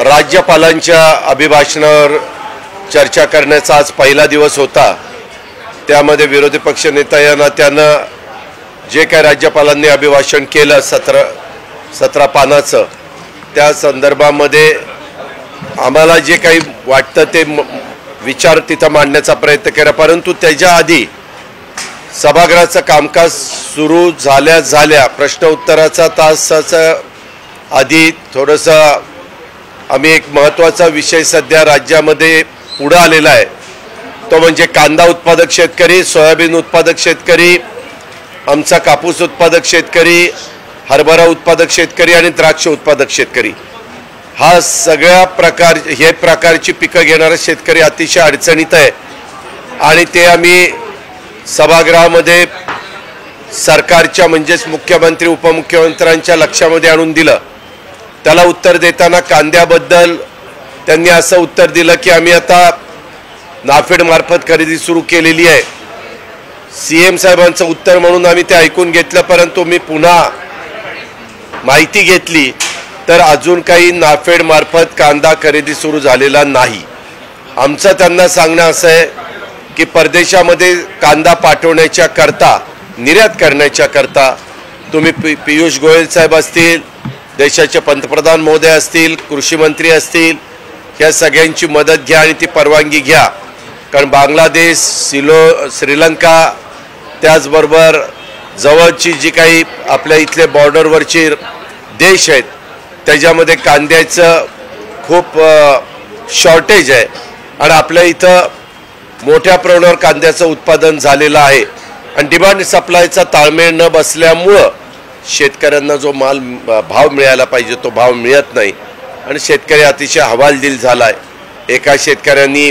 राज्यपालांच्या अभिभाषणावर चर्चा करण्याचा आज पहिला दिवस होता। त्यामध्ये विरोधी पक्ष नेता या नात्यानं जे काही राज्यपालांनी अभिभाषण केलं 17 पानाचं, त्या संदर्भामध्ये आम्हाला जे काही वाटतं ते विचार तिथं मांडण्याचा प्रयत्न केला। परंतु त्याच्या आधी सभागृहाचं कामकाज सुरू झाल्या प्रश्न उत्तराचा तासाचा आधी थोडंसं आम्ही एक महत्त्वाचा विषय सध्या राज्यामध्ये पुढे आलेला आहे, तो म्हणजे कांदा उत्पादक शेतकरी, सोयाबीन उत्पादक शेतकरी, आमचा कापूस उत्पादक शेतकरी, हरभरा उत्पादक शेतकरी आणि द्राक्ष उत्पादक शेतकरी, हा सगळ्या प्रकारची पिकं घेणारा शेतकरी अतिशय अडचणीत आहे। आणि ते आम्ही सभागृहामध्ये सरकारच्या म्हणजेच मुख्यमंत्री उपमुख्यमंत्र्यांच्या लक्षामध्ये आणून दिलं। त्याला उत्तर देताना कांद्याबद्दल त्यांनी असं उत्तर दिलं की आम्ही आता नाफेड मार्फत खरेदी सुरू केलेली आहे। सीएम साहेबांचं उत्तर म्हणून आम्ही ते ऐकून घेतलं, परंतु मी पुन्हा माहिती घेतली तर अजून काही नाफेड मार्फत कांदा खरेदी सुरू झालेला नाही। आमचं त्यांना सांगणं असं आहे की परदेशामध्ये कांदा पाठवण्याच्या करता, निर्यात करण्याच्या करता तुम्ही पीयूष गोयल साहेब असतील, देशाचे पंतप्रधान महोदय असतील, कृषी मंत्री असतील, या सगळ्यांची मदत घ्या आणि ती परवानगी घ्या। कारण बांगलादेश, श्रीलंका, त्याचबरोबर जवळची जी काही आपल्या इथले बॉर्डरवरची देश आहेत त्याच्यामध्ये कांद्याचं खूप शॉर्टेज आहे आणि आपल्या इथं मोठ्या प्रमाणावर कांद्याचं उत्पादन झालेलं आहे आणि डिमांड सप्लायचा ताळमेळ न बसल्यामुळं शेतकऱ्यांना जो भाव मिळायला पाहिजे तो भाव मिळत नाही आणि शेतकरी अतिशय हवालदिल झाला आहे। एका शेतकऱ्यांनी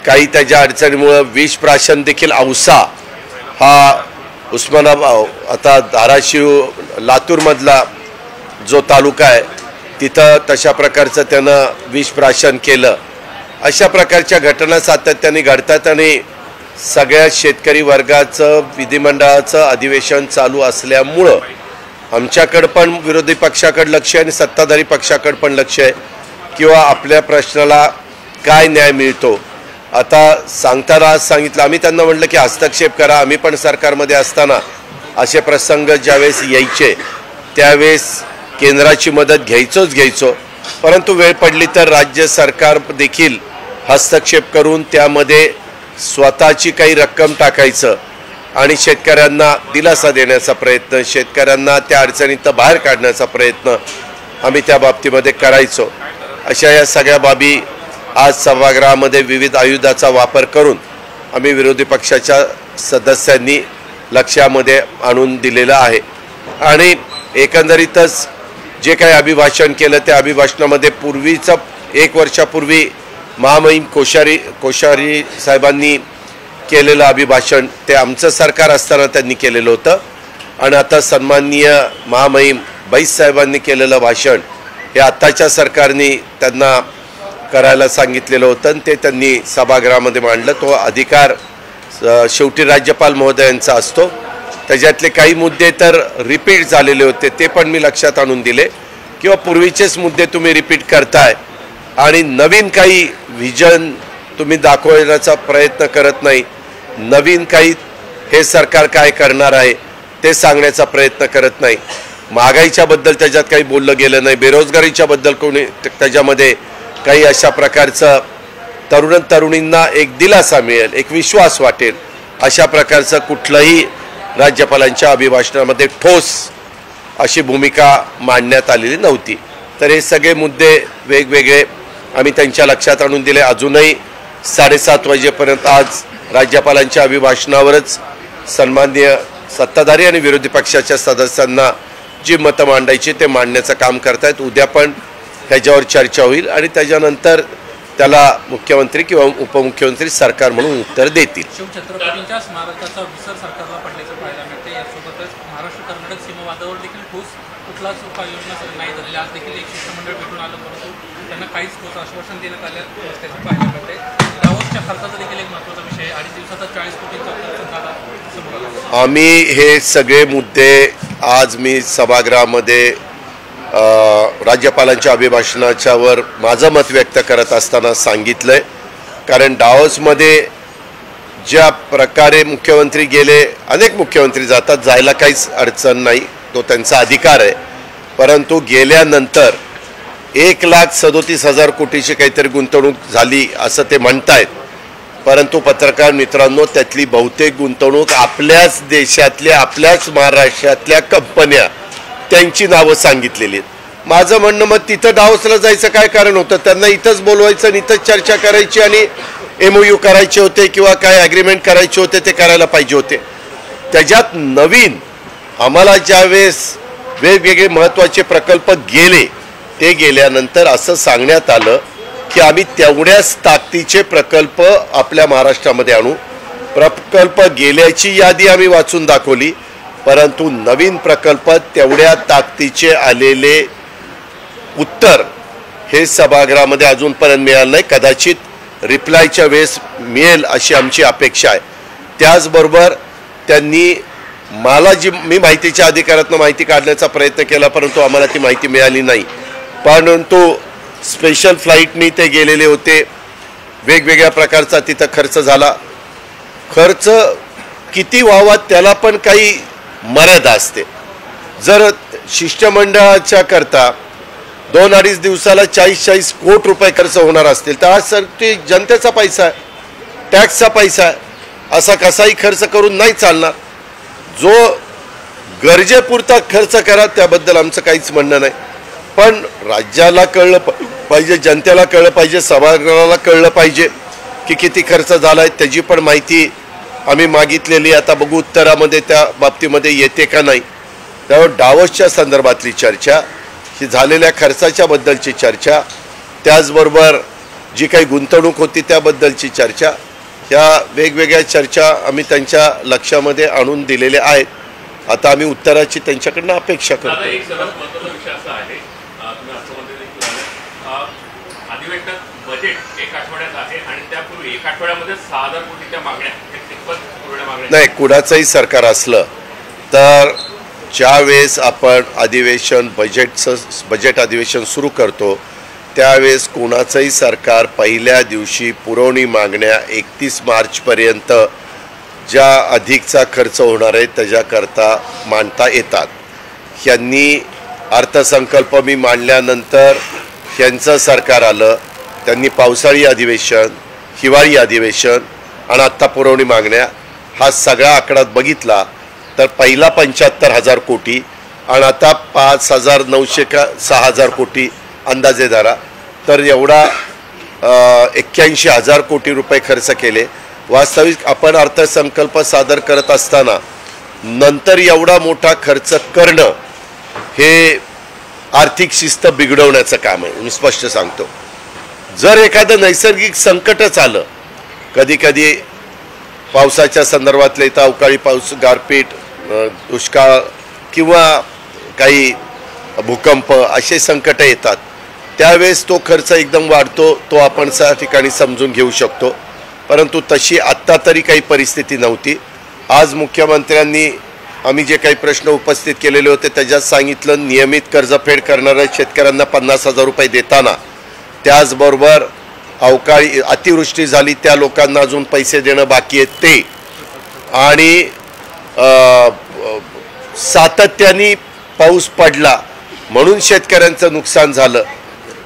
काही त्याच्या अडचणीमुळं विष प्राशन देखील, औसा हा उस्मानाबाद आता धाराशिव लातूरमधला जो तालुका आहे तिथं तशा प्रकारचं त्यानं विष प्राशन केलं। अशा प्रकारच्या घटना सातत्याने घडतात आणि सगळ्या शेतकरी वर्गाचं विधिमंडळाचं अधिवेशन चालू असल्यामुळं आमच्याकडं पण विरोधी पक्षाकडे लक्ष आहे आणि सत्ताधारी पक्षाकडे पण लक्ष आहे किंवा आपल्या प्रश्नाला काय न्याय मिळतो। आता सांगताना आज सांगितलं, आम्ही त्यांना म्हटलं की हस्तक्षेप करा, आम्ही पण सरकारमध्ये असताना असे प्रसंग ज्यावेळेस यायचे त्यावेळेस केंद्राची मदत घ्यायचो, परंतु वेळ पडली तर राज्य सरकार देखील हस्तक्षेप करून त्यामध्ये स्वतःची काही रक्कम टाकायचं आणि शेतकऱ्यांना दिलासा देण्याचा प्रयत्न, शेतकऱ्यांना त्या अडचणीत बाहेर काढण्याचा प्रयत्न आम्ही त्या बाबतीमध्ये करायचो। अशा या सगळ्या बाबी आज सभागृहामध्ये विविध आयुधाचा वापर करून आम्ही विरोधी पक्षाच्या सदस्यांनी लक्षामध्ये आणून दिलेलं आहे। आणि एकंदरीतच जे काही अभिभाषण केलं त्या अभिभाषणामध्ये पूर्वीचं 1 वर्षापूर्वी महामहिम कोश्यारी साहेबांनी केलेलं अभिभाषण ते आमचं सरकार असताना त्यांनी केलेलं होतं आणि आता सन्माननीय महामहिम बैस साहेबांनी केलेलं भाषण हे आत्ताच्या सरकारने त्यांना करायला सांगितलेलं होतं आणि ते त्यांनी सभागृहामध्ये मांडलं। तो अधिकार शेवटी राज्यपाल महोदयांचा असतो। त्याच्यातले काही मुद्दे तर रिपीट झालेले होते ते पण मी लक्षात आणून दिले किंवा पूर्वीचेच मुद्दे तुम्ही रिपीट करताय आणि नवीन काही व्हिजन तुम्ही दाखवण्याचा प्रयत्न करत नाही, नवीन काही हे सरकार काय करणार आहे ते सांगण्याचा प्रयत्न करत नाही। महागाईच्याबद्दल त्याच्यात काही बोललं गेलं नाही, बेरोजगारीच्याबद्दल कोणी त्याच्यामध्ये काही अशा प्रकारचं तरुणींना एक दिलासा मिळेल, एक विश्वास वाटेल अशा प्रकारचं कुठलंही राज्यपालांच्या अभिभाषणामध्ये ठोस अशी भूमिका मांडण्यात आलेली नव्हती। तर हे सगळे मुद्दे वेगवेगळे आम्ही त्यांच्या लक्षात आणून दिले। अजूनही 7:30 वाजेपर्यंत आज राज्यपालांच्या अभिभाषणावरच सन्माननीय सत्ताधारी आणि विरोधी पक्षाच्या सदस्यांना जी मतं मांडायची ते मांडण्याचं काम करतायत। उद्या पण ह्याच्यावर चर्चा होईल आणि त्याच्यानंतर त्याला मुख्यमंत्री किंवा उपमुख्यमंत्री सरकार म्हणून उत्तर देतील। शिवछत्रपतींच्या स्मारकाचा विसर सरकारला पडल्याचं पाहायला मिळते। यासोबतच महाराष्ट्र कर्नाटक सीमावादावर देखील ठोस कुठलाच उपाययोजना नाही झालेली। आज देखील एक शिष्टमंडळ भेटून आलं, परंतु त्यांना काहीच ठोस आश्वासन देण्यात आलं नसल्याचं पाहायला मिळते। दावोसच्या खर्चाचा देखील एक महत्त्वाचा विषय, 2.5 दिवसाचा 40 कोटींचा खर्च झाला समोर आला। आम्ही हे सगळे मुद्दे आज मी सभागृहामध्ये राज्यपालांच्या अभिभाषणाच्यावर माझं मत व्यक्त करत असताना सांगितलंय. कारण डावोसमध्ये ज्या प्रकारे मुख्यमंत्री गेले, अनेक मुख्यमंत्री जातात, जायला काहीच अडचण नाही, तो त्यांचा अधिकार आहे. परंतु गेल्यानंतर 1,37,000 कोटीची काहीतरी गुंतवणूक झाली असं ते म्हणतायत. परंतु पत्रकार मित्रांनो, त्यातली बहुतेक गुंतवणूक आपल्याच देशातल्या, आपल्याच महाराष्ट्रातल्या कंपन्या, त्यांची नावं सांगितलेली आहेत. माझं म्हणणं, मग तिथं डावोसला जायचं काय कारण होतं? त्यांना इथंच बोलवायचं आणि इथंच चर्चा करायची आणि MOU करायचे होते किंवा काय ॲग्रीमेंट करायचे होते ते करायला पाहिजे होते. त्याच्यात नवीन आम्हाला ज्यावेळेस वेगवेगळे महत्त्वाचे प्रकल्प गेले, ते गेल्यानंतर असं सांगण्यात आलं की आम्ही तेवढ्याच ताकदीचे प्रकल्प आपल्या महाराष्ट्रामध्ये आणू. प्रकल्प गेल्याची यादी आम्ही वाचून दाखवली, परंतु नवीन प्रकल्प तेवढ्या ताकदीचे आलेले उत्तर हे सभागृहामध्ये अजूनपर्यंत मिळालं नाही. कदाचित रिप्लायच्या वेळेस मिळेल अशी आमची अपेक्षा आहे. त्याचबरोबर त्यांनी मला जी मी माहितीच्या अधिकारातनं माहिती काढण्याचा प्रयत्न केला, परंतु आम्हाला ती माहिती मिळाली नाही. परंतु स्पेशल फ्लाईटनी ते गेलेले होते, वेगवेगळ्या प्रकारचा तिथं खर्च झाला. खर्च किती व्हावा त्याला पण काही मर्यादा असते. जर शिष्टमंडळाच्या करता 2-2.5 दिवसाला 40-40 कोटी रुपये खर्च होणार असतील तर आज सर ते जनतेचा पैसा आहे, टॅक्सचा पैसा आहे, असा कसाही खर्च करून नाही चालणार. जो गरजेपुरता खर्च करा त्याबद्दल आमचं काहीच म्हणणं नाही. पण राज्याला कळलं पाहिजे, जनतेला कळलं पाहिजे, सभागृहाला कळलं पाहिजे की किती खर्च झाला आहे. त्याची पण माहिती आम्ही मागितलेली. आता बघू उत्तरामध्ये त्या बाबतीमध्ये येते का नाही. त्यावर डावोसच्या संदर्भातली चर्चा, ही झालेल्या खर्चाच्या बद्दलची चर्चा, त्याचबरोबर जी काही गुंतवणूक होती त्याबद्दलची चर्चा, ह्या वेगवेगळ्या चर्चा आम्ही त्यांच्या लक्षामध्ये आणून दिलेल्या आहेत. आता आम्ही उत्तराची त्यांच्याकडनं अपेक्षा करतो. एक सर्वात महत्त्वाचा विषय असा आहे, तुम्ही अर्थमंत्री देखील आले, अधिवेशनात बजेट 1 आठवड्यात आहे आणि त्यापूर्वी 1 आठवड्यामध्ये 6,000 कोटीच्या मागण्या, नाही, कुणाचंही सरकार असलं तर ज्यावेळेस आपण अधिवेशन बजेट अधिवेशन सुरू करतो त्यावेळेस कोणाचंही सरकार पहिल्या दिवशी पुरवणी मागण्या 31 मार्चपर्यंत ज्या अधिकचा खर्च होणार आहे त्याच्याकरता मांडता येतात. यांनी अर्थसंकल्प मी मांडल्यानंतर यांचं सरकार आलं, त्यांनी पावसाळी अधिवेशन, हिवाळी अधिवेशन आणि आत्ता पुरवणी मागण्या, हा सगळा आकडा बघितला तर पहिला 75,000 कोटी आणि आता 5,900 का 6,000 कोटी अंदाजे धरा, तर एवढा 81,000 कोटी रुपये खर्च केले. वास्तविक आपण अर्थसंकल्प सादर करत असताना नंतर एवढा मोठा खर्च करणं हे आर्थिक शिस्त बिघडवण्याचं काम आहे. मी स्पष्ट सांगतो, जर एखादं नैसर्गिक संकटच आलं, कधी कधी पावसाच्या संदर्भातले तर अवकाळी पाऊस, गारपीट, दुष्काळ किंवा काही भूकंप असे संकट येतात, त्यावेळेस तो खर्च एकदम वाढतो, तो आपण त्या ठिकाणी समजून घेऊ शकतो. परंतु तशी आत्ता तरी काही परिस्थिती नव्हती. आज मुख्यमंत्र्यांनी आम्ही जे काही प्रश्न उपस्थित केलेले होते त्याच्यात सांगितलं, नियमित कर्जफेड करणाऱ्या शेतकऱ्यांना 50,000 रुपये देताना त्याचबरोबर अवकाळी अतिवृष्टी झाली त्या लोकांना अजून पैसे देणं बाकी आहेत ते, आणि सातत्याने पाऊस पडला म्हणून शेतकऱ्यांचं नुकसान झालं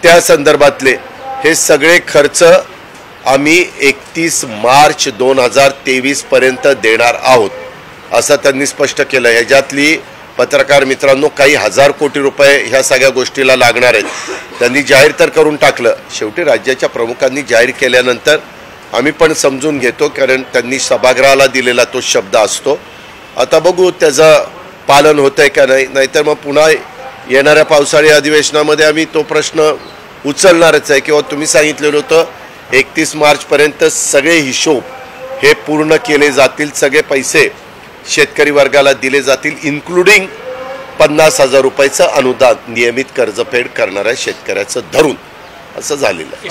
त्या संदर्भातले हे सगळे खर्च आम्ही 31 मार्च 2023 पर्यंत देणार आहोत असं त्यांनी स्पष्ट केलं. ह्याच्यातली पत्रकार मित्रांनो काही 1,000 कोटी रुपये ह्या सगळ्या गोष्टीला लागणार आहेत. त्यांनी जाहीर तर करून टाकलं, शेवटी राज्याच्या प्रमुखांनी जाहीर केल्यानंतर आम्ही पण समजून घेतो, कारण त्यांनी सभागृहाला दिलेला तो शब्द असतो. आता बघू त्याचं पालन होतं आहे का नाही, नाहीतर मग पुन्हा येणाऱ्या पावसाळी अधिवेशनामध्ये आम्ही तो प्रश्न उचलणारच आहे. किंवा तुम्ही सांगितलेलं होतं 31 मार्चपर्यंत सगळे हिशोब हे पूर्ण केले जातील, सगळे पैसे शेतकरी वर्गाला दिले जातील, इन्क्लुडिंग 50,000 रुपयाचं अनुदान नियमित कर्जफेड करणाऱ्या शेतकऱ्याचं धरून, असं झालेलं आहे.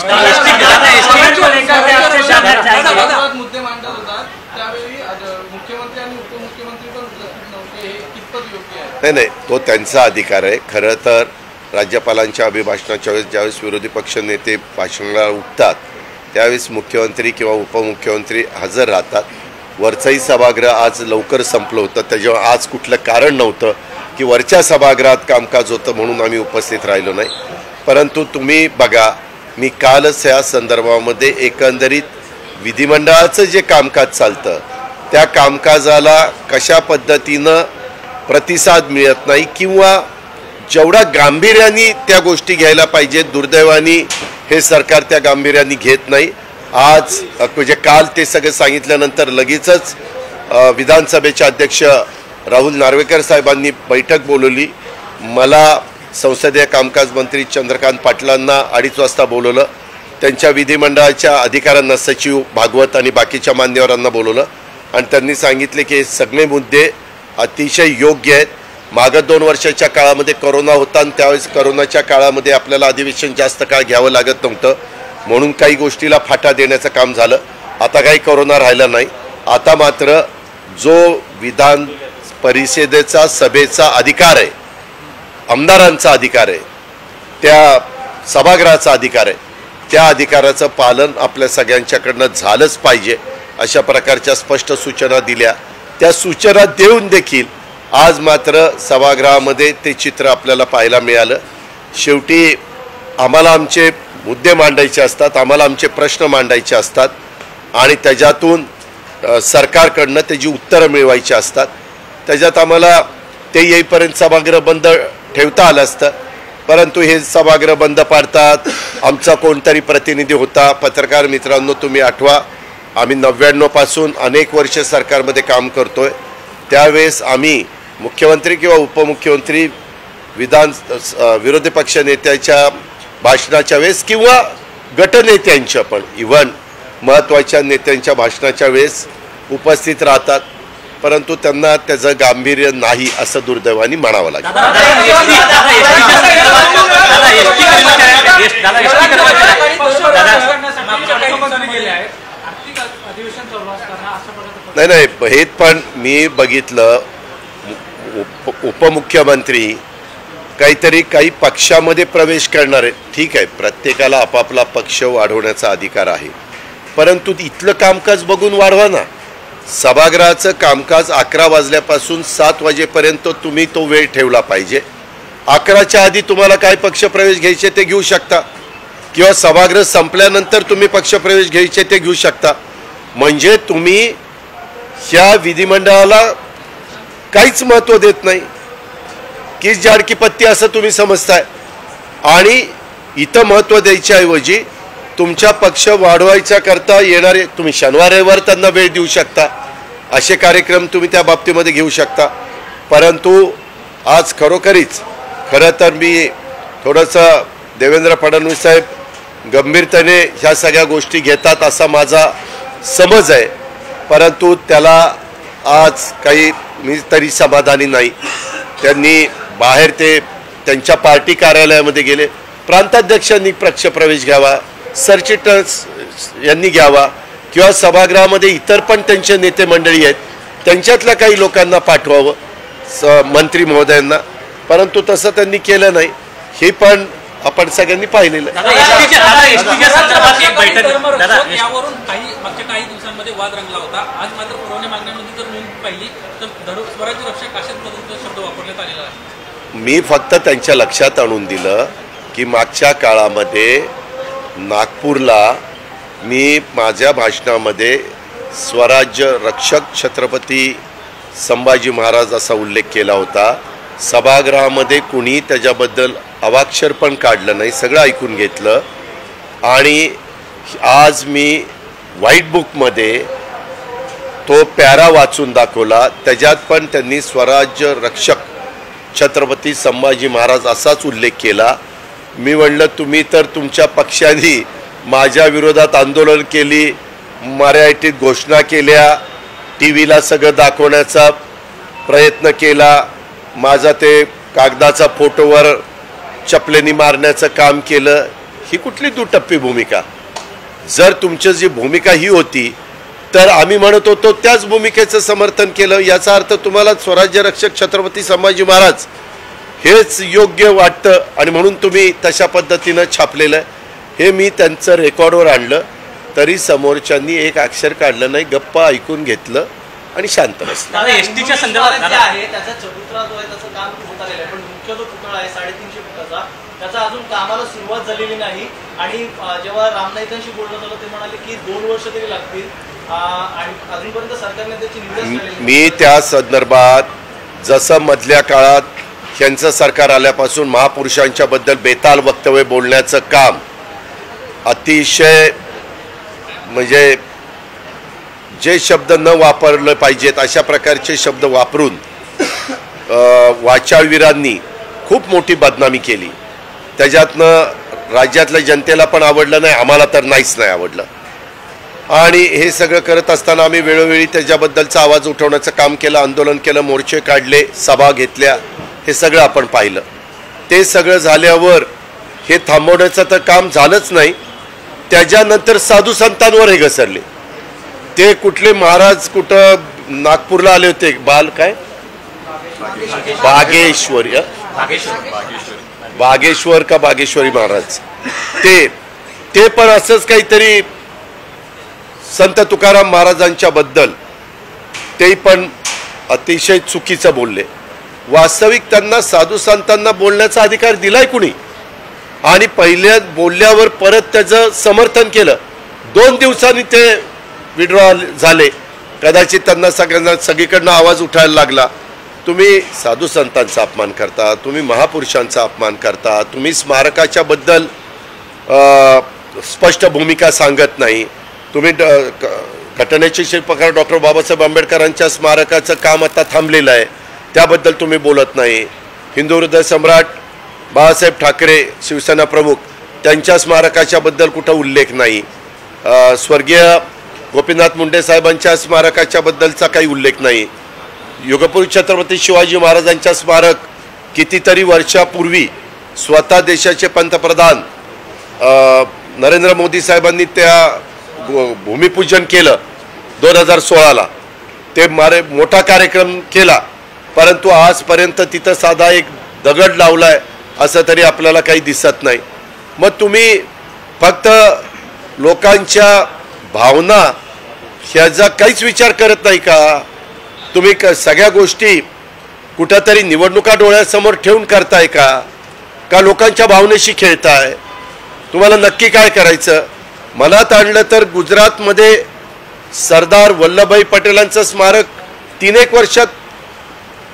मुद्दे मांडत होतात त्यावेळी मुख्यमंत्री आणि उपमुख्यमंत्री पण उपस्थित नव्हते, हे कितपत योग्य आहे? नाही, तो त्यांचा अधिकार आहे. खरं तर राज्यपालांच्या अभिभाषणाच्या वेळेस ज्यावेळेस विरोधी पक्ष नेते भाषणाला उठतात त्यावेळेस मुख्यमंत्री किंवा उपमुख्यमंत्री हजर राहतात. वरचंही सभागृह आज लवकर संपलं होतं, त्याच्यावर आज कुठलं कारण नव्हतं की वरच्या सभागृहात कामकाज होतं म्हणून आम्ही उपस्थित राहिलो नाही. परंतु तुम्ही बघा, मी कालच या संदर्भामध्ये एकंदरीत विधिमंडळाचं जे कामकाज चालतं त्या कामकाजाला कशा पद्धतीनं प्रतिसाद मिळत नाही किंवा जेवढा गांभीर्याने त्या गोष्टी घ्यायला पाहिजे, दुर्दैवाने हे सरकार त्या गांभीर्याने घेत नाही. आज म्हणजे काल ते सगळं सांगितल्यानंतर लगेचच विधानसभेचे अध्यक्ष राहुल नार्वेकर साहेबांनी बैठक बोलवली. मला संसदीय कामकाज मंत्री चंद्रकांत पाटलांना 2:30 वाजता बोलवलं. त्यांच्या विधिमंडळाच्या अधिकाऱ्यांना, सचिव भागवत आणि बाकीच्या मान्यवरांना बोलवलं आणि त्यांनी सांगितले की हे सगळे मुद्दे अतिशय योग्य आहेत. मागं 2 वर्षाच्या काळामध्ये कोरोना होता आणि त्यावेळेस कोरोनाच्या काळामध्ये आपल्याला अधिवेशन जास्त काळ घ्यावं लागत नव्हतं म्हणून काही गोष्टीला फाटा देण्याचं काम झालं. आता काही कोरोना राहिला नाही. आता मात्र जो विधान परिषदेचा सभेचा अधिकार आहे, आमदारांचा अधिकार आहे, त्या सभागृहाचा अधिकार आहे, त्या अधिकाराचं पालन आपल्या सगळ्यांच्याकडनं झालंच पाहिजे अशा प्रकारच्या स्पष्ट सूचना दिल्या. त्या सूचना देऊन देखील आज मात्र सभागृहामध्ये ते चित्र आपल्याला पाहायला मिळालं. शेवटी आम्हाला आमचे मुद्दे मांडायचे असतात, आम्हाला आमचे प्रश्न मांडायचे असतात आणि त्याच्यातून सरकारकडनं त्याची उत्तरं मिळवायची असतात. त्याच्यात आम्हाला ते येईपर्यंत सभागृह बंद ठेवता आलं असतं, परंतु हे सभागृह बंद पाडतात. आमचा कोणतरी प्रतिनिधी होता, पत्रकार मित्रांनो तुम्ही आठवा, आम्ही 99 पासून अनेक वर्ष सरकारमध्ये काम करतोय. त्यावेळेस आम्ही मुख्यमंत्री किंवा उपमुख्यमंत्री विरोधी पक्ष नेत्याच्या भाषणाच्या वेळेस किंवा गटनेत्यांच्या पण इव्हन महत्त्वाच्या नेत्यांच्या भाषणाच्या वेळेस उपस्थित राहतात, परंतु त्यांना त्याचं गांभीर्य नाही असं दुर्दैवाने म्हणावं लागेल. नाही, हे पण मी बघितलं, उपमुख्यमंत्री काहीतरी काही पक्षामध्ये प्रवेश करणार आहे. ठीक आहे, प्रत्येकाला आपापला पक्ष वाढवण्याचा अधिकार आहे, परंतु इथलं कामकाज बघून वाढवा ना. सभागृहाचं कामकाज 11 वाजल्यापासून 7 वाजेपर्यंत तुम्ही तो वेळ ठेवला पाहिजे. 11च्या आधी तुम्हाला काय पक्षप्रवेश घ्यायचे ते घेऊ शकता किंवा सभागृह संपल्यानंतर तुम्ही पक्षप्रवेश घ्यायचे ते घेऊ शकता. म्हणजे तुम्ही ह्या विधिमंडळाला काहीच महत्त्व देत नाही, की जाडकी पत्ती असं तुम्ही समजताय. आणि इथं महत्त्व द्यायच्या ऐवजी तुमच्या पक्ष वाढवायच्या करता येणारे तुम्ही शनिवार रविवार त्यांना वेळ देऊ शकता, असे कार्यक्रम तुम्ही त्या बाबतीमध्ये घेऊ शकता. परंतु आज खरं तर मी थोडंसं देवेंद्र फडणवीस साहेब गंभीरतेने ह्या सगळ्या गोष्टी घेतात असा माझा समज आहे, परंतु त्याला आज काही मी तरी समाधानी नाही. त्यांनी बाहेर ते त्यांच्या पार्टी कार्यालयामध्ये गेले, प्रांताध्यक्षांनी पक्षप्रवेश घ्यावा, सरचिटणीस यांनी घ्यावा किंवा सभागृहामध्ये इतर पण त्यांचे नेते मंडळी आहेत त्यांच्यातल्या काही लोकांना पाठवावं मंत्री महोदयांना, परंतु तसं त्यांनी केलं नाही. हे पण आपण सगळ्यांनी पाहिलेलं आहे. यावरून काही दिवसांमध्ये वाद रंगला होता. आज मात्र पुरवणी मागण्यामध्ये जर नोंद पाहिली तर स्वराज्य रक्षक अशाच पद्धतीचा शब्द वापरण्यात आलेला आहे. मी फक्त त्यांच्या लक्षात आणून दिलं की मागच्या काळामध्ये नागपूरला मी माझ्या भाषणामध्ये स्वराज्य रक्षक छत्रपती संभाजी महाराज असा उल्लेख केला होता. सभागृहामध्ये कुणी त्याच्याबद्दल अवाक्षर पण काढलं नाही, सगळं ऐकून घेतलं. आणि आज मी व्हाईट बुकमध्ये तो पॅरा वाचून दाखवला, त्याच्यात पण त्यांनी स्वराज्य रक्षक छत्रपती संभाजी महाराज असाच उल्लेख केला. मी म्हणलं तुम्ही तर तुमच्या पक्षाने माझ्या विरोधात आंदोलन केली, मराठीत घोषणा केल्या, टी व्हीला सगळं दाखवण्याचा प्रयत्न केला, माझा ते कागदाचा फोटोवर चपलेनी मारण्याचं काम केलं. ही कुठली दुटप्पी भूमिका? जर तुमची जी भूमिका ही होती तर आम्ही म्हणत होतो त्याच भूमिकेचं समर्थन केलं. याचा अर्थ तुम्हाला स्वराज्य रक्षक छत्रपती संभाजी महाराज हेच योग्य वाटतं आणि म्हणून तुम्ही तशा पद्धतीनं छापलेलं आहे. हे मी त्यांचं रेकॉर्डवर आणलं तरी समोरच्यांनी एक अक्षर काढलं नाही, गप्पा ऐकून घेतलं आणि शांत बसलं. एसटीच्या संदर्भात आहे त्याचा चबुतरा जो आहे त्याचं काम होत आलेलं आहे, पण मुख्य जो पुतळा आहे 350 फुटाचा त्याचा अजून कामाला सुरुवात झालेली नाही. आणि जेव्हा रामनाईकांशी बोलणं झालं ते म्हणाले की 2 वर्ष तरी लागतील आणि अजूनपर्यंत सरकारने त्याची निर्देश. मी त्या संदर्भात जसं मधल्या काळात यांचं सरकार आल्यापासून महापुरुषांच्या बद्दल बेताल वक्तव्य बोलण्याचं काम अतिशय म्हणजे जे शब्द न वापरले पाहिजेत अशा प्रकारचे शब्द वापरून वाचाळवीरांनी खूप मोठी बदनामी केली. त्याच्यातनं राज्यातल्या जनतेला पण आवडलं नाही, आम्हाला तर नाहीच नाही आवडलं. आणि हे सगळं करत असताना आम्ही वेळोवेळी त्याच्याबद्दलचा आवाज उठवण्याचं काम केलं, आंदोलन केलं, मोर्चे काढले, सभा घेतल्या, हे सगळं आपण पाहिलं. ते सगळं झाल्यावर हे थांबवण्याचं तर काम झालंच नाही. त्याच्यानंतर साधू संतांवर हे घसरले. ते कुठले महाराज कुठं नागपूरला आले होते, बागेश्वर का बागेश्वरी महाराज, ते पण असंच काहीतरी संत तुकाराम महाराजांच्या बद्दल ते पण अतिशय चुकीचं बोलले. वास्तविक त्यांना साधू संतांना बोलण्याचा अधिकार दिलाय कुणी? आणि पहिल्या बोलल्यावर परत त्याचं समर्थन केलं. 2 दिवसांनी ते विड्रॉ झाले. कदाचित त्यांना सगळ्यांना सगळीकडनं आवाज उठायला लागला. तुम्ही साधू संतांचा अपमान करता, तुम्ही महापुरुषांचा अपमान करता, तुम्ही स्मारकाच्या बद्दल स्पष्ट भूमिका सांगत नाही. तुम्ही घटनेचे शिल्पकार डॉक्टर बाबासाहेब आंबेडकरांच्या स्मारकाचं काम आता थांबलेलं आहे, त्याबद्दल तुम्ही बोलत नाही. हिंदू हृदय सम्राट बाळासाहेब ठाकरे शिवसेना प्रमुख त्यांच्या स्मारकाच्या बद्दल कुठं उल्लेख नाही. स्वर्गीय गोपीनाथ मुंडे साहेबांच्या स्मारकाच्या बद्दलचा काही उल्लेख नाही. युगपुरुष छत्रपती शिवाजी महाराजांच्या स्मारक कितीतरी वर्षापूर्वी स्वतः देशाचे पंतप्रधान नरेंद्र मोदी साहेबांनी त्या भूमिपूजन केलं 2016ला. ते मोठा कार्यक्रम केला, परंतु आजपर्यंत तिथं साधा एक दगड लावलाय असं तरी आपल्याला काही दिसत नाही. मग तुम्ही फक्त लोकांच्या भावना ह्याचा काहीच विचार करत नाही का? तुम्ही सगळ्या गोष्टी कुठंतरी निवडणुका डोळ्यासमोर ठेवून करताय का लोकांच्या भावनेशी खेळताय? तुम्हाला नक्की काय करायचं? मनात आणलं तर गुजरातमध्ये सरदार वल्लभभाई पटेलांचं स्मारक 3-1 वर्षात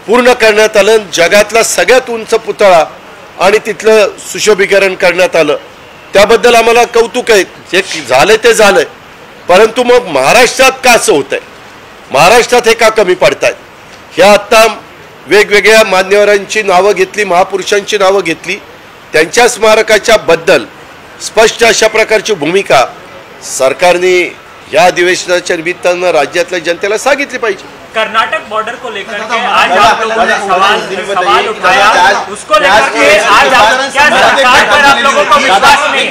पूर्ण करण्यात आलं. जगातला सगळ्यात उंच पुतळा आणि तिथलं सुशोभीकरण करण्यात आलं. त्याबद्दल आम्हाला कौतुक आहे. जे झालंय ते झालंय, परंतु मग महाराष्ट्रात का असं होतंय? महाराष्ट्रात हे का कमी पडतायत? ह्या आत्ता वेगवेगळ्या मान्यवरांची नावं घेतली, महापुरुषांची नावं घेतली, त्यांच्या स्मारकाच्या बद्दल स्पष्ट अशा प्रकारची भूमिका सरकारने या अधिवेशनाच्या निमित्तानं राज्यातल्या जनतेला सांगितली पाहिजे. कर्नाटक बॉर्डर को लेकर के आज आप लोगों ने सवाल उठाया, उसको लेकर के आज आप क्या सरकार पर आप लोगों को विश्वास नहीं?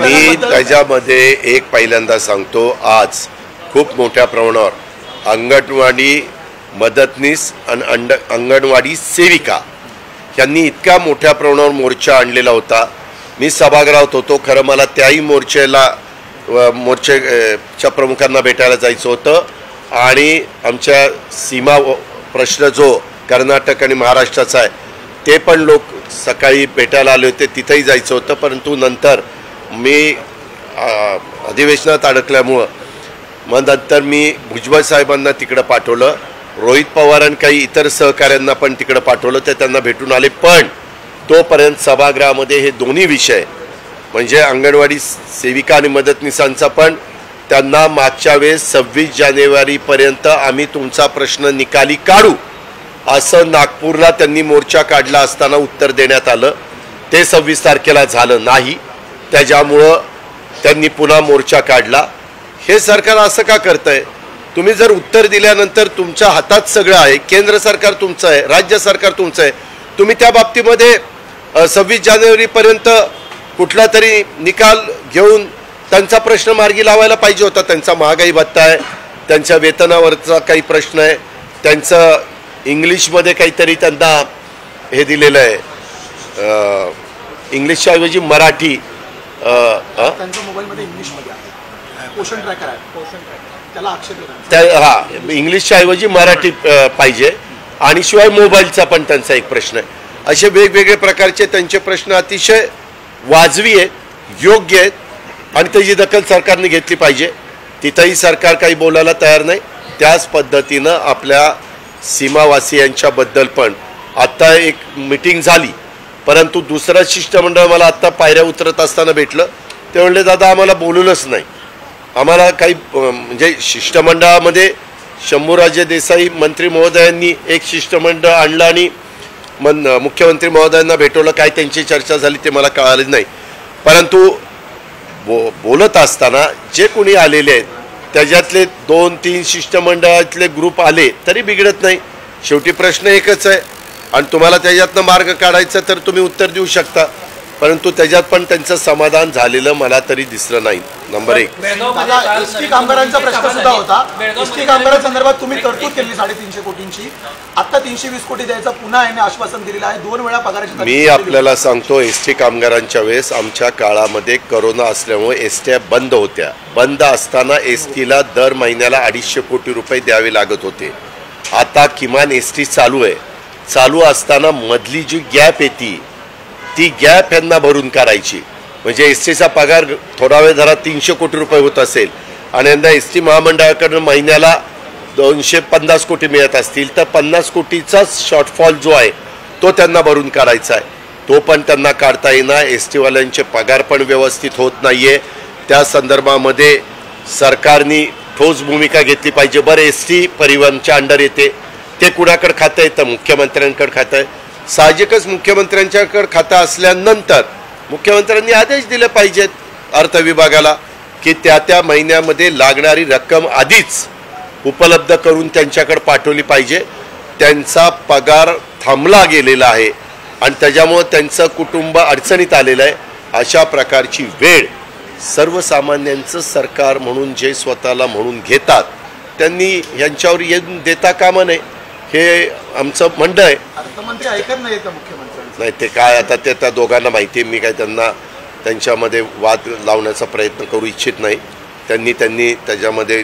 मी त्याच्यामध्ये एक पहिल्यांदा सांगतो, आज खूप मोठ्या प्रमाणावर अंगणवाडी मदतनीस आणि अंगणवाडी सेविका यांनी इतक्या मोठ्या प्रमाणावर मोर्चा आणलेला होता. मी सभागृहात होतो. खरं मला त्याही मोर्चेच्या प्रमुखांना भेटायला जायचं होतं आणि आमच्या सीमा प्रश्न जो कर्नाटक आणि महाराष्ट्राचा आहे ते पण लोक सकाळी भेटायला आले होते, तिथेही जायचं होतं. परंतु नंतर मी अधिवेशनात अडकल्यामुळं मग नंतर मी भुजबळ साहेबांना तिकडं पाठवलं, रोहित पवार आणि काही इतर सहकाऱ्यांना पण तिकडं पाठवलं, ते त्यांना भेटून आले. पण तोपर्यंत सभागृहामध्ये हे दोन्ही विषय म्हणजे अंगणवाडी सेविका आणि मदतनीसांचा पण त्यांना मागच्या वेळेस 26 जानेवारीपर्यंत आम्ही तुमचा प्रश्न निकाली काढू असं नागपूरला त्यांनी मोर्चा काढला असताना उत्तर देण्यात आलं. ते 26 तारखेला झालं नाही, त्याच्यामुळं त्यांनी पुन्हा मोर्चा काढला. हे सरकार असं का करतंय? तुम्ही जर उत्तर दिल्यानंतर तुमच्या हातात सगळं आहे, केंद्र सरकार तुमचं आहे, राज्य सरकार तुमचं आहे, तुम्ही त्या बाबतीमध्ये 26 जानेवारीपर्यंत कुठला तरी निकाल घेऊन त्यांचा प्रश्न मार्गी लावायला पाहिजे होता. त्यांचा महागाई भत्ता आहे, त्यांच्या वेतनावरचा काही प्रश्न आहे, त्यांचं इंग्लिशमध्ये काहीतरी त्यांना हे दिलेलं आहे, इंग्लिशच्या ऐवजी मराठी, त्यांच्या मोबाईलमध्ये इंग्लिशमध्ये आहे, पोषण ट्रॅकर आहे, पोषण ट्रॅकर त्याला आक्षेप हां, इंग्लिशच्या ऐवजी मराठी पाहिजे. आणि शिवाय मोबाईलचा पण त्यांचा एक प्रश्न आहे. असे वेगवेगळे प्रकारचे त्यांचे प्रश्न अतिशय वाजवी आहेत, योग्य आहेत आणि त्याची दखल सरकारने घेतली पाहिजे. तिथंही सरकार काही बोलायला तयार नाही. त्याच पद्धतीनं आपल्या सीमावासियांच्याबद्दल पण आत्ता एक मिटिंग झाली, परंतु दुसरं शिष्टमंडळ मला आत्ता पायऱ्या उतरत असताना भेटलं. ते म्हणले दादा आम्हाला बोलवलंच नाही, आम्हाला काही म्हणजे शिष्टमंडळामध्ये शंभूराजे देसाई मंत्री महोदयांनी एक शिष्टमंडळ आणलं आणि मुख्यमंत्री महोदयांना भेटवलं. काय त्यांची चर्चा झाली ते मला कळालं नाही. परंतु बोलत असताना जे कोणी आलेले आहेत त्याच्यातले 2-3 शिष्टमंडळातले ग्रुप आले तरी बिघडत नाही. शेवटी प्रश्न एकच आहे आणि तुम्हाला त्याच्यातनं मार्ग काढायचा तर तुम्ही उत्तर देऊ शकता, परंतु त्याच्यात पण त्यांचं समाधान झालेलं मला तरी दिसलं नाही. नंबर 1. एसटी कामगारांचा प्रश्न सुद्धा होता. एसटी कामगारांसंदर्भात तुम्ही तरतूद केली 350 कोटींची, आता 320 कोटी द्यायचं पुन्हा याने आश्वासन दिलेलं आहे. 2 वेळा पगाराची मी आपल्याला सांगतो, एसटी कामगारांच्या वेळेस आमच्या काळामध्ये कोरोना असल्यामुळे एसट्या बंद होत्या. बंद असताना एसटीला दर महिन्याला 250 कोटी रुपये द्यावे लागत होते. आता किमान एसटी चालू आहे. चालू असताना मधली जी गॅप येते ती गॅप यांना भरून काढायची. म्हणजे एस टीचा पगार थोडा वेळ जरा 300 कोटी रुपये होत असेल आणि यंदा एस टी महामंडळाकडून महिन्याला 250 कोटी मिळत असतील तर 50 कोटीचा शॉर्टफॉल जो आहे तो त्यांना भरून काढायचा आहे. तो पण त्यांना काढता येणार. एस टीवाल्यांचे पगार पण व्यवस्थित होत नाही आहे. त्या संदर्भामध्ये सरकारने ठोस भूमिका घेतली पाहिजे. बरं, एस टी परिवहनच्या अंडर येते, ते कुणाकडे खातं येतं? मुख्यमंत्र्यांकडे खातं आहे. साहजिकच मुख्यमंत्र्यांच्याकडे खातं असल्यानंतर मुख्यमंत्र्यांनी आदेश दिले पाहिजेत अर्थ विभागाला की त्या महिन्यामध्ये लागणारी रक्कम आधीच उपलब्ध करून त्यांच्याकडे पाठवली पाहिजे. त्यांचा पगार थांबला गेलेला आहे आणि त्याच्यामुळं त्यांचं कुटुंब अडचणीत आलेलं आहे. अशा प्रकारची वेळ सर्वसामान्यांचं सरकार म्हणून जे स्वतःला म्हणून घेतात त्यांनी यांच्यावर येऊन देता कामा नये, हे आमचं म्हणणं आहे. अर्थमंत्री ऐकत नाही येतं मुख्यमंत्र्यांचं. नाही ते काय आता ते त्या दोघांना माहिती आहे. मी काय त्यांना त्यांच्यामध्ये वाद लावण्याचा प्रयत्न करू इच्छित नाही. त्यांनी त्याच्यामध्ये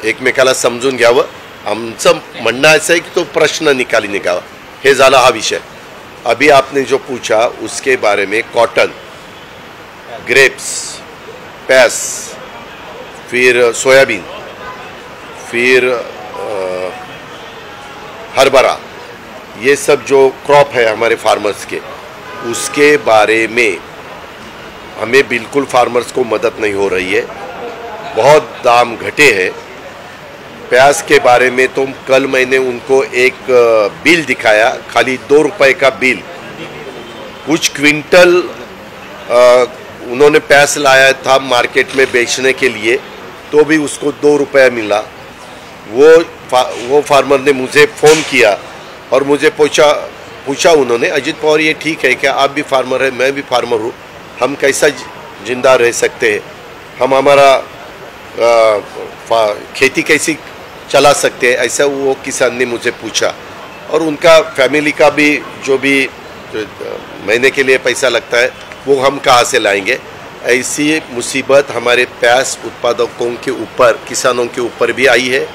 एकमेकाला समजून घ्यावं. आमचं म्हणणं असं आहे की तो प्रश्न निकाली निघावा. हे झाला हा विषय. अभी आपने जो पूछा उसके बारे में कॉटन, ग्रेप्स, पैस, फिर सोयाबीन, फिर हरभरा, ये सब जो क्रॉप है हमारे फार्मर्स के, उसके बारे में हमें बिल्कुल फार्मर्स को मदद नहीं हो रही है. बहुत दाम घटे हैं. प्याज के बारे में तो कल मैंने उनको एक बिल दिखाया, खाली 2 रुपए का बिल. कुछ क्विंटल उन्होंने प्याज लाया था मार्केट में बेचने के लिए, तो भी उसको 2 रुपया मिला. वो फार्मर ने मुझे फ़ोन किया और मुझे पूछा उन्होंने, अजित पवार ये ठीक है क्या? आप भी फार्मर हैं, मैं भी फार्मर हूँ, हम कैसा जिंदा रह सकते हैं, हम हमारा खेती कैसी चला सकते हैं, ऐसा वो किसान ने मुझे पूछा. और उनका फैमिली का भी जो भी महीने के लिए पैसा लगता है वो हम कहाँ से लाएंगे. ऐसी मुसीबत हमारे प्याज उत्पादकों के ऊपर, किसानों के ऊपर भी आई है.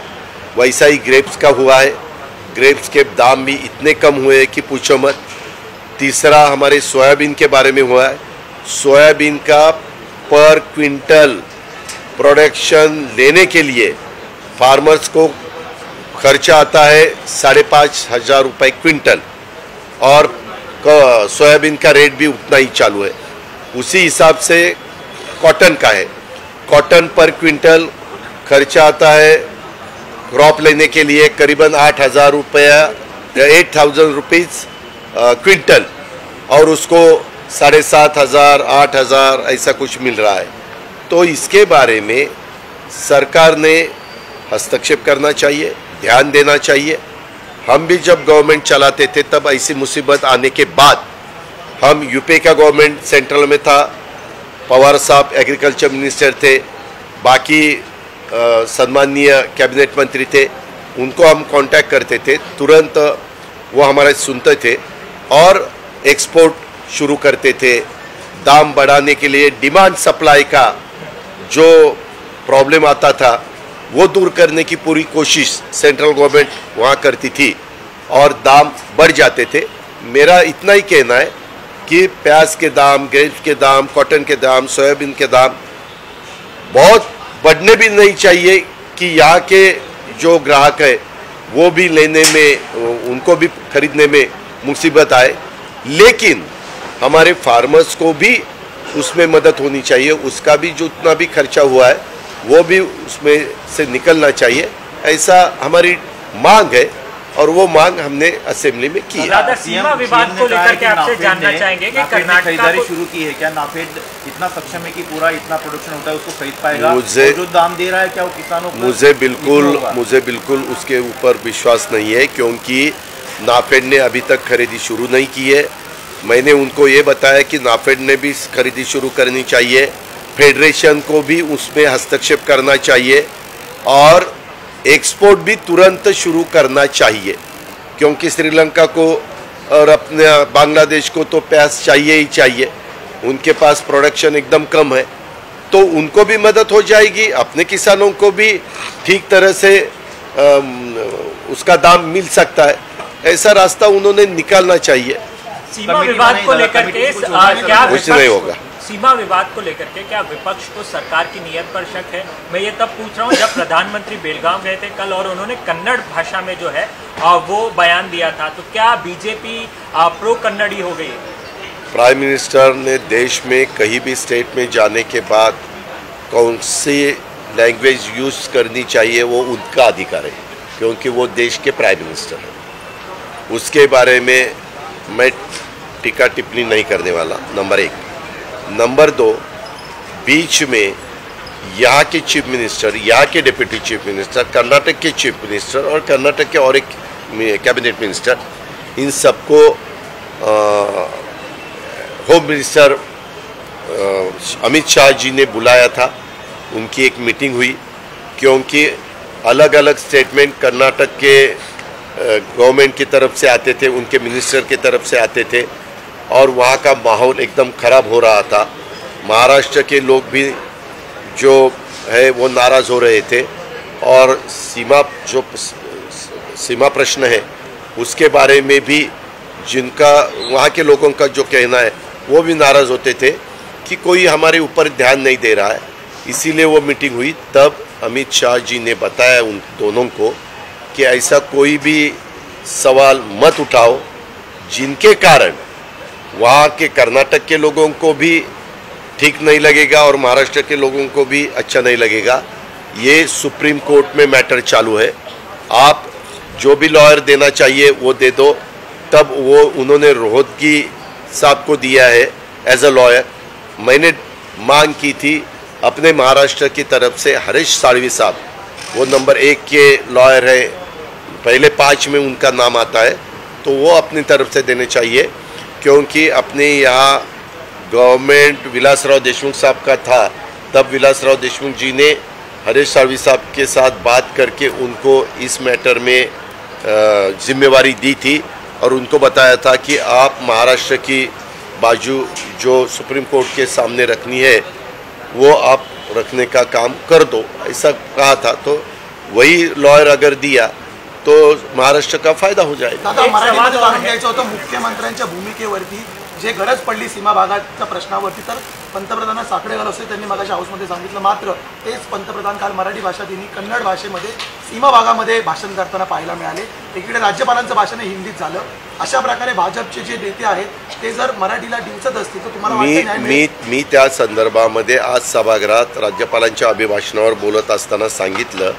वैसा ही ग्रेप्स का हुआ है. ग्रेप्स के दाम भी इतने कम हुए कि पूछो मत. तीसरा हमारे सोयाबीन के बारे में हुआ है. सोयाबीन का पर क्विंटल प्रोडक्शन लेने के लिए फार्मर्स को खर्चा आता है 5,500 रुपये क्विंटल और सोयाबीन का रेट भी उतना ही चालू है. उसी हिसाब से कॉटन का है. कॉटन पर क्विंटल खर्चा आता है क्रॉप लेने के लिए करीबन 8,000 रुपया, 8,000 रुपीज़ क्विंटल, और उसको 7,500, 8,000 ऐसा कुछ मिल रहा है. तो इसके बारे में सरकार ने हस्तक्षेप करना चाहिए, ध्यान देना चाहिए. हम भी जब गवर्नमेंट चलाते थे तब ऐसी मुसीबत आने के बाद, हम यूपी का गवर्नमेंट सेंट्रल में था, पवार साहब एग्रीकल्चर मिनिस्टर थे, बाकी सम्माननीय कैबिनेट मंत्री थे, उनको हम कांटेक्ट करते थे, तुरंत वो हमारे सुनते थे और एक्सपोर्ट शुरू करते थे। दाम बढ़ाने के लिए डिमांड सप्लाई का जो प्रॉब्लम आता था वो दूर करने की पूरी कोशिश सेंट्रल गवर्नमेंट वहाँ करती थी और दाम बढ़ जाते थे। मेरा इतना ही कहना है कि प्याज के दाम, ग्रेप्स के दाम, कॉटन के दाम, सोयाबीन के दाम बहुत बढ़ने भी नहीं चाहिए कि यहाँ के जो ग्राहक है वो भी लेने में, उनको भी खरीदने में मुसीबत आए, लेकिन हमारे फार्मर्स को भी उसमें मदद होनी चाहिए। उसका भी जो उतना भी खर्चा हुआ है वो भी उसमें से निकलना चाहिए, ऐसा हमारी मांग है और वो मांग हमने असेंबली में की है। सीमा विवाद को लेकर के आपसे जानना चाहेंगे कि कर्नाटक खरीदारी शुरू की है क्या? नाफेड इतना सक्षम है कि पूरा इतना प्रोडक्शन होता है उसको खरीद पाएगा? जो दाम दे रहा है क्या वो किसानों को? मुझे बिल्कुल उसके ऊपर विश्वास नहीं है, क्योंकि नाफेड ने अभी तक खरीदी शुरू नहीं की है। मैंने उनको ये बताया कि नाफेड ने भी खरीदी शुरू करनी चाहिए, फेडरेशन को भी उसमें हस्तक्षेप करना चाहिए और एक्सपोर्ट भी तुरंत शुरू करना चाहिए, क्योंकि श्रीलंका को और अपने बांग्लादेश को तो प्याज चाहिए ही चाहिए। उनके पास प्रोडक्शन एकदम कम है, तो उनको भी मदद हो जाएगी, अपने किसानों को भी ठीक तरह से उसका दाम मिल सकता है। ऐसा रास्ता उन्होंने निकालना चाहिए। सीमा विवाद को लेकर के क्या कुछ नहीं होगा। सीमा विवाद को लेकर के क्या विपक्ष को सरकार की नीयत पर शक है? मैं ये तब पूछ रहा हूँ जब प्रधानमंत्री बेलगाम गए थे कल और उन्होंने कन्नड़ भाषा में जो है वो बयान दिया था, तो क्या बीजेपी प्रो कन्नड़ी हो गई? प्राइम मिनिस्टर ने देश में कहीं भी स्टेट में जाने के बाद कौन सी लैंग्वेज यूज करनी चाहिए वो उनका अधिकार है, क्योंकि वो देश के प्राइम मिनिस्टर हैं। उसके बारे में मैं टीका टिप्पणी नहीं करने वाला, नंबर 1। नंबर 2, बीच में यहाँ के चीफ मिनिस्टर, यहाँ के डिप्टी चीफ मिनिस्टर, कर्नाटक के चीफ मिनिस्टर और कर्नाटक के और एक कैबिनेट मिनिस्टर, इन सबको होम मिनिस्टर अमित शाह जी ने बुलाया था। उनकी एक मीटिंग हुई, क्योंकि अलग अलग स्टेटमेंट कर्नाटक के गवर्नमेंट की तरफ से आते थे, उनके मिनिस्टर की तरफ से आते थे और वहाँ का माहौल एकदम ख़राब हो रहा था। महाराष्ट्र के लोग भी जो है वो नाराज़ हो रहे थे और सीमा प्रश्न है उसके बारे में भी जिनका वहाँ के लोगों का जो कहना है वो भी नाराज़ होते थे कि कोई हमारे ऊपर ध्यान नहीं दे रहा है। इसीलिए वो मीटिंग हुई। तब अमित शाह जी ने बताया उन दोनों को कि ऐसा कोई भी सवाल मत उठाओ जिनके कारण वहाँ के कर्नाटक के लोगों को भी ठीक नहीं लगेगा और महाराष्ट्र के लोगों को भी अच्छा नहीं लगेगा। ये सुप्रीम कोर्ट में मैटर चालू है, आप जो भी लॉयर देना चाहिए वो दे दो। तब वो उन्होंने रोहतगी साहब को दिया है एज अ लॉयर। मैंने मांग की थी अपने महाराष्ट्र की तरफ से हरीश साळवी साहब, वो नंबर 1 के लॉयर है, पहले 5 में उनका नाम आता है, तो वो अपनी तरफ से देने चाहिए, क्योंकि अपने यहाँ गवर्नमेंट विलासराव देशमुख साहब का था। तब विलासराव देशमुख जी ने हरीश साळवी साहब के साथ बात करके उनको इस मैटर में जिम्मेवारी दी थी और उनको बताया था कि आप महाराष्ट्र की बाजू जो सुप्रीम कोर्ट के सामने रखनी है वो आप रखने का काम कर दो, ऐसा कहा था। तो वही लॉयर अगर दिया तो महाराष्ट्र का फायदा हो जाएगा। दादा, मराठीमध्ये जाणून घ्यायचं होतं मुख्यमंत्र्यांच्या भूमिकेवरती, जे गरज पडली सीमा भागाच्या प्रश्नावरती तर पंतप्रधान साकडे घाल असे त्यांनी मगाशी हाऊसमध्ये सांगितलं। मात्र तेच पंतप्रधान काल मराठी भाषा दिनी कन्नड भाषेमध्ये सीमा भागामध्ये भाषण करताना पाहायला मिळाले। एकीकडे राज्यपालांचं भाषण हिंदीत झालं। अशा प्रकारे भाजपचे जे नेते आहेत ते जर मराठीला डिवचत असतील तर तुम्हाला वाटतं न्याय मिळेल? मी त्या संदर्भामध्ये आज सभागृहात राज्यपालांच्या अभिभाषणावर बोलत असताना सांगितलं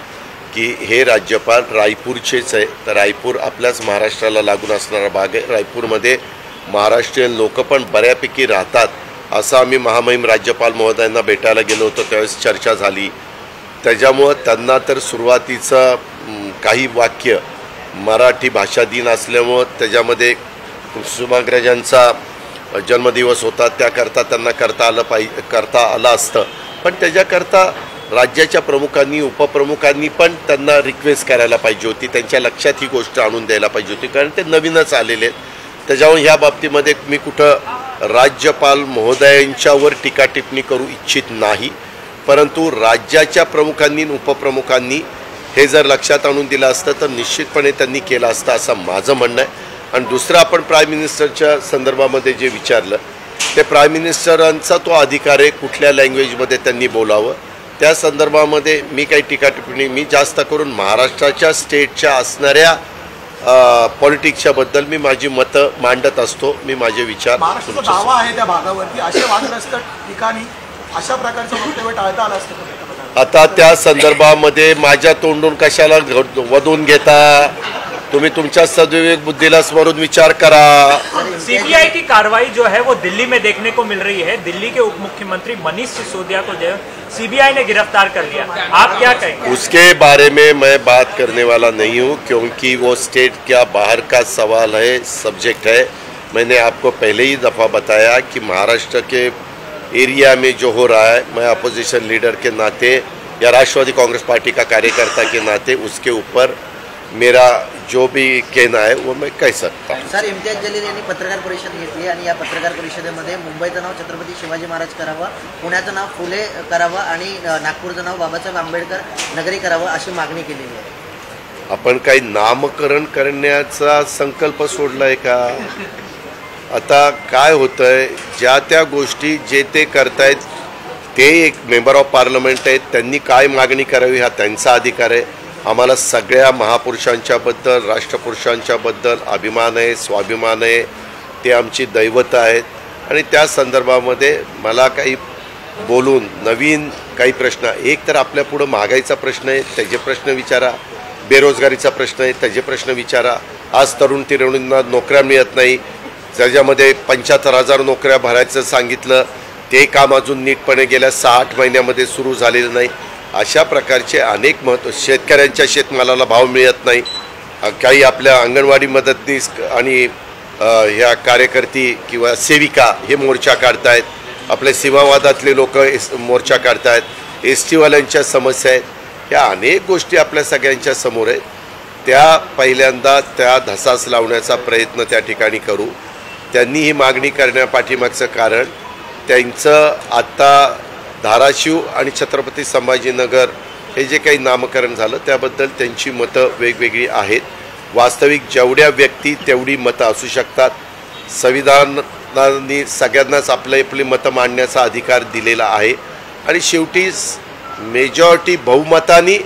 की हे राज्यपाल रायपूरचेच आहे, तर रायपूर आपल्याच महाराष्ट्राला लागून असणारा भाग आहे। रायपूरमध्ये महाराष्ट्रीयन लोक पण बऱ्यापैकी राहतात, असं आम्ही महामहिम राज्यपाल महोदयांना भेटायला गेलो होतो, त्यावेळेस चर्चा झाली। त्याच्यामुळं त्यांना तर सुरुवातीचं काही वाक्य मराठी भाषा दिन असल्यामुळं त्याच्यामध्ये कुसुमाग्रजांचा जन्मदिवस होता त्याकरता त्यांना करता आलं असतं, पण त्याच्याकरता राज्याच्या प्रमुखांनी उपप्रमुखांनी पण त्यांना रिक्वेस्ट करायला पाहिजे होती, त्यांच्या लक्षात ही गोष्ट आणून द्यायला पाहिजे होती, कारण ते नवीनच आलेले आहेत. त्याच्यामुळे ह्या बाबतीमध्ये मी कुठं राज्यपाल महोदयांच्यावर टीका टिप्पणी करू इच्छित नाही, परंतु राज्याच्या प्रमुखांनी उपप्रमुखांनी हे जर लक्षात आणून दिलं असतं तर निश्चितपणे त्यांनी केलं असतं असं माझं म्हणणं आहे. आणि दुसरं आपण प्राईम मिनिस्टरच्या संदर्भामध्ये जे विचारलं ते प्राईम मिनिस्टरांचा तो अधिकार आहे कुठल्या लँग्वेजमध्ये त्यांनी बोलावं, त्या संदर्भामध्ये मी काही टीका टिप्पणी मी जास्त करून महाराष्ट्राच्या स्टेटच्या असणाऱ्या पॉलिटिक्सच्या बद्दल मी माझी मतं मांडत असतो, मी माझे विचार. महाराष्ट्राचा दावा आहे त्या भागावरती असे वादग्रस्त ठिकाणी अशा प्रकारचं वक्तव्य टाळता आलं असतं. आता त्या संदर्भामध्ये माझ्या तोंडून कशाला वधून घेता तुम्ही? तुमच्या सद्विवेक बुद्धीला स्मरून विचार करा. सीबीआई की कार्रवाई जो है वो दिल्ली में देखने को मिल रही है. दिल्ली के उप मुख्यमंत्री मनीष सिसोदिया को जो सीबीआई ने गिरफ्तार कर लिया, आप क्या कहेंगे? उसके बारे में मैं बात करने वाला नहीं हूँ, क्योंकि वो स्टेट क्या बाहर का सवाल है, सब्जेक्ट है. मैंने आपको पहले ही दफ़ा बताया कि महाराष्ट्र के एरिया में जो हो रहा है, मैं अपोजिशन लीडर के नाते या राष्ट्रवादी कांग्रेस पार्टी का कार्यकर्ता के नाते उसके ऊपर मेरा जो भी कहना है वो मैं कह सकता हूँ. सर, इम्तियाज जलील यांनी पत्रकार परिषद घेतली आणि या पत्रकार परिषदेमध्ये मुंबईचं नाव छत्रपती शिवाजी महाराज करावं, पुण्याचं नाव फुले करावं आणि नागपूरचं नाव बाबासाहेब आंबेडकर नगरी करावं अशी मागणी केलेली आहे. आपण काही नामकरण करण्याचा संकल्प सोडलाय का? आता काय होतंय, ज्या त्या गोष्टी जे ते करतायत, ते एक मेंबर ऑफ पार्लमेंट आहेत, त्यांनी काय मागणी करावी हा त्यांचा अधिकार आहे. आम्हाला सगळ्या महापुरुषांच्याबद्दल राष्ट्रपुरुषांच्याबद्दल अभिमान आहे, स्वाभिमान आहे, ते आमची दैवत आहेत. आणि त्या संदर्भामध्ये मला काही बोलून नवीन काही प्रश्न, एक तर आपल्या पुढं महागाईचा प्रश्न आहे त्याचे प्रश्न विचारा, बेरोजगारीचा प्रश्न आहे त्याचे प्रश्न विचारा. आज तरुण तरुणींना नोकऱ्या मिळत नाही, ज्याच्यामध्ये 75,000 नोकऱ्या भरायचं सांगितलं ते काम अजून नीटपणे गेल्या 6-8 महिन्यामध्ये सुरू झालेलं नाही. अशा प्रकारचे अनेक शेतकऱ्यांच्या शेतमालाला भाव मिळत नाही. काही आपल्या अंगणवाडी मदतनीस आणि ह्या कार्यकर्ती किंवा सेविका हे मोर्चा काढतायत, आपले सीमावादातले लोक मोर्चा काढतायत, ST-वाल्यांच्या समस्या आहेत, ह्या अनेक गोष्टी आपल्या सगळ्यांच्या समोर आहेत. त्या पहिल्यांदा त्या धसास लावण्याचा प्रयत्न त्या ठिकाणी करू. त्यांनी ही मागणी करण्यापाठीमागचं कारण त्यांचं आत्ता धाराशिव आणि छत्रपती संभाजीनगर हे जे काही नामकरण झालं त्याबद्दल त्यांची मतं वेगवेगळी आहेत. वास्तविक जेवढ्या व्यक्ती तेवढी मतं असू शकतात. संविधानाने सगळ्यांनाच आपली मतं मांडण्याचा अधिकार दिलेला आहे आणि शेवटी मेजॉरिटी बहुमताने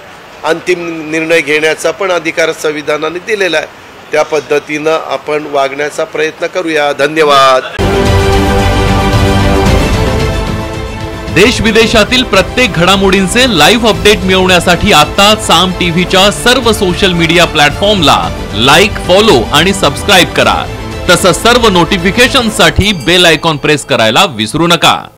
अंतिम निर्णय घेण्याचा पण अधिकार संविधानाने दिलेला आहे. त्या पद्धतीनं आपण वागण्याचा प्रयत्न करूया. धन्यवाद. देश विदेशातील प्रत्येक घडामोडींचे लाईव्ह अपडेट मिळवण्यासाठी आता साम टीव्हीच्या सर्व सोशल मीडिया प्लॅटफॉर्मला लाईक, फॉलो आणि सबस्क्राईब करा. तसंच सर्व नोटिफिकेशनसाठी बेल आयकॉन प्रेस करायला विसरू नका.